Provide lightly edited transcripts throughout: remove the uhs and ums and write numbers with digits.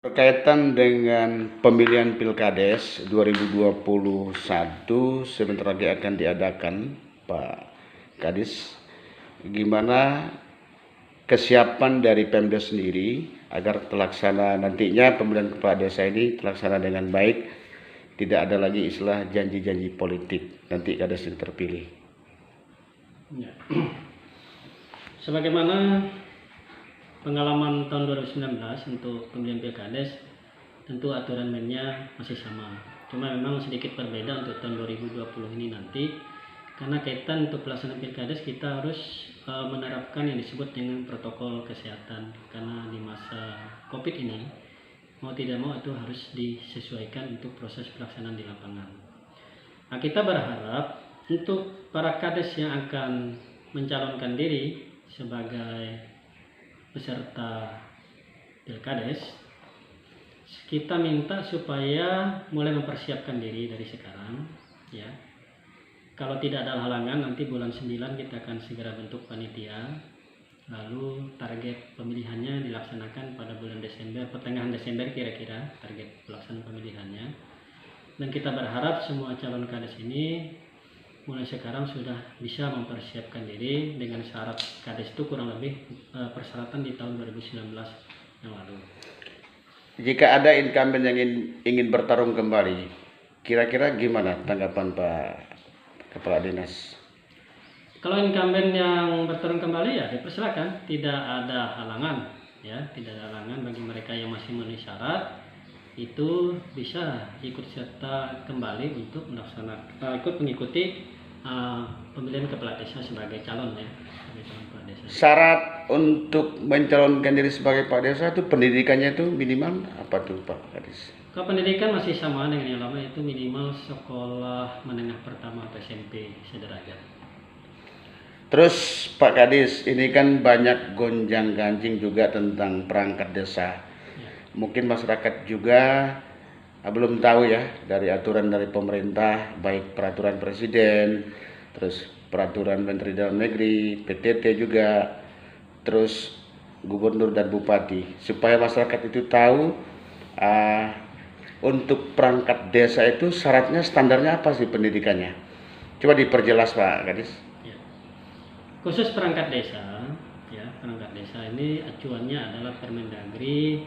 Berkaitan dengan pemilihan Pilkades 2021 sebentar lagi akan diadakan, Pak Kadis. Gimana kesiapan dari Pemda sendiri agar terlaksana nantinya pemilihan kepala desa ini terlaksana dengan baik, tidak ada lagi istilah janji-janji politik nanti Kades yang terpilih. Ya. Sebagaimana pengalaman tahun 2019 untuk pemilihan Pilkades, tentu aturan mainnya masih sama. Cuma memang sedikit berbeda untuk tahun 2020 ini nanti, karena kaitan untuk pelaksanaan Pilkades kita harus menerapkan yang disebut dengan protokol kesehatan. Karena di masa COVID ini, mau tidak mau itu harus disesuaikan untuk proses pelaksanaan di lapangan. Nah, kita berharap untuk para kades yang akan mencalonkan diri sebagai peserta Pilkades, kita minta supaya mulai mempersiapkan diri dari sekarang, ya. Kalau tidak ada halangan, nanti bulan 9 kita akan segera bentuk panitia. Lalu target pemilihannya dilaksanakan pada bulan Desember, pertengahan Desember kira-kira target pelaksanaan pemilihannya. Dan kita berharap semua calon kades ini mulai sekarang sudah bisa mempersiapkan diri dengan syarat kades itu kurang lebih persyaratan di tahun 2019 yang lalu. Jika ada incumbent yang ingin bertarung kembali, kira-kira gimana tanggapan Pak Kepala Dinas? Kalau incumbent yang bertarung kembali ya dipersilakan, tidak ada halangan, ya, tidak ada halangan bagi mereka yang masih memenuhi syarat itu bisa ikut serta kembali untuk ikut mengikuti pemilihan kepala desa sebagai calon, ya, sebagai calon kepala desa. Syarat untuk mencalonkan diri sebagai Pak Desa itu pendidikannya itu minimal apa tuh Pak Kadis? Kalau pendidikan masih sama dengan yang lama, itu minimal sekolah menengah pertama atau SMP sederajat. Terus Pak Kadis, ini kan banyak gonjang-ganjing juga tentang perangkat desa. Ya. Mungkin masyarakat juga belum tahu ya dari aturan dari pemerintah, baik peraturan presiden, terus peraturan Menteri Dalam Negeri, PTT juga, terus gubernur dan bupati, supaya masyarakat itu tahu untuk perangkat desa itu syaratnya standarnya apa sih pendidikannya? Coba diperjelas Pak Kadis. Ya. Khusus perangkat desa, ya, perangkat desa ini acuannya adalah Permendagri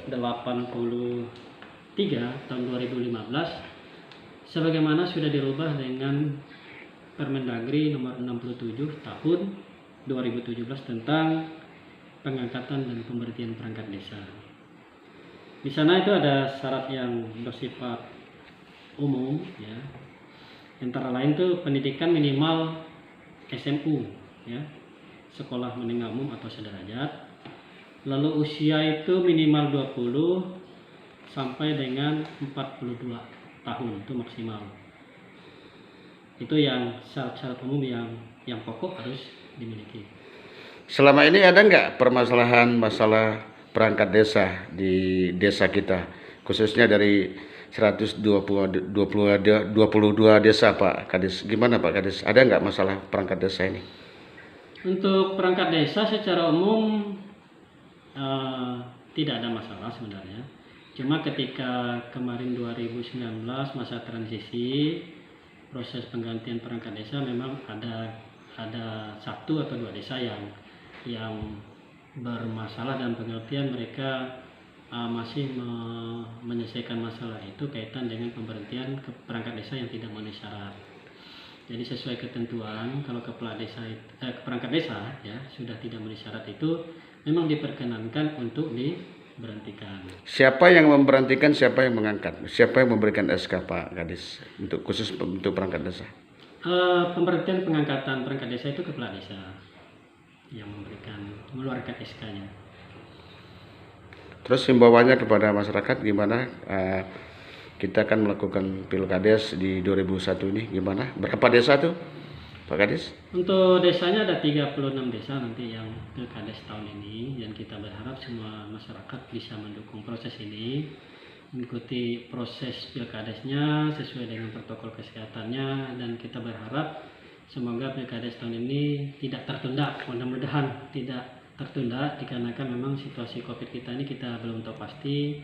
83 tahun 2015, sebagaimana sudah dirubah dengan Permendagri nomor 67 tahun 2017 tentang pengangkatan dan pemberhentian perangkat desa. Di sana itu ada syarat yang bersifat umum, ya. Antara lain itu pendidikan minimal SMU, ya, sekolah menengah umum atau sederajat. Lalu usia itu minimal 20 sampai dengan 42 tahun itu maksimal. Itu yang syarat-syarat umum yang pokok harus dimiliki. Selama ini ada nggak permasalahan masalah perangkat desa di desa kita, khususnya dari 122 desa Pak Kadis? Gimana Pak Kadis? Ada nggak masalah perangkat desa ini? Untuk perangkat desa secara umum tidak ada masalah sebenarnya. Cuma ketika kemarin 2019 masa transisi proses penggantian perangkat desa, memang ada 1 atau 2 desa yang bermasalah dan pengertian mereka masih menyelesaikan masalah itu kaitan dengan pemberhentian ke perangkat desa yang tidak memenuhi syarat. Jadi sesuai ketentuan, kalau kepala desa perangkat desa ya sudah tidak memenuhi syarat itu memang diperkenankan untuk diberhentikan. Siapa yang memberhentikan, siapa yang mengangkat, siapa yang memberikan SK Pak Kadis untuk khusus untuk perangkat desa? Pemberhentian pengangkatan perangkat desa itu kepala desa yang mengeluarkan SK-nya. Terus himbauannya kepada masyarakat gimana? Kita akan melakukan Pilkades di 2001 ini gimana? Berapa desa tuh Pak Kadis? Untuk desanya ada 36 desa nanti yang Pilkades tahun ini, dan kita berharap semua masyarakat bisa mendukung proses ini, mengikuti proses Pilkadesnya sesuai dengan protokol kesehatannya, dan kita berharap semoga Pilkades tahun ini tidak tertunda, mudah-mudahan tidak tertunda dikarenakan memang situasi COVID kita ini kita belum tahu pasti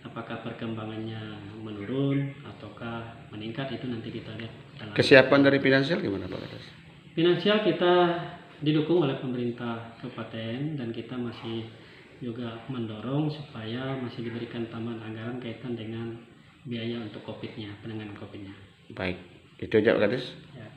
apakah perkembangannya menurun ataukah meningkat, itu nanti kita lihat dalam. Kesiapan dari finansial gimana Pak Kades? Finansial kita didukung oleh pemerintah kabupaten dan kita masih juga mendorong supaya masih diberikan tambahan anggaran kaitan dengan biaya untuk COVID-nya, penanganan COVID-nya. Baik, itu aja Pak Kades. Ya.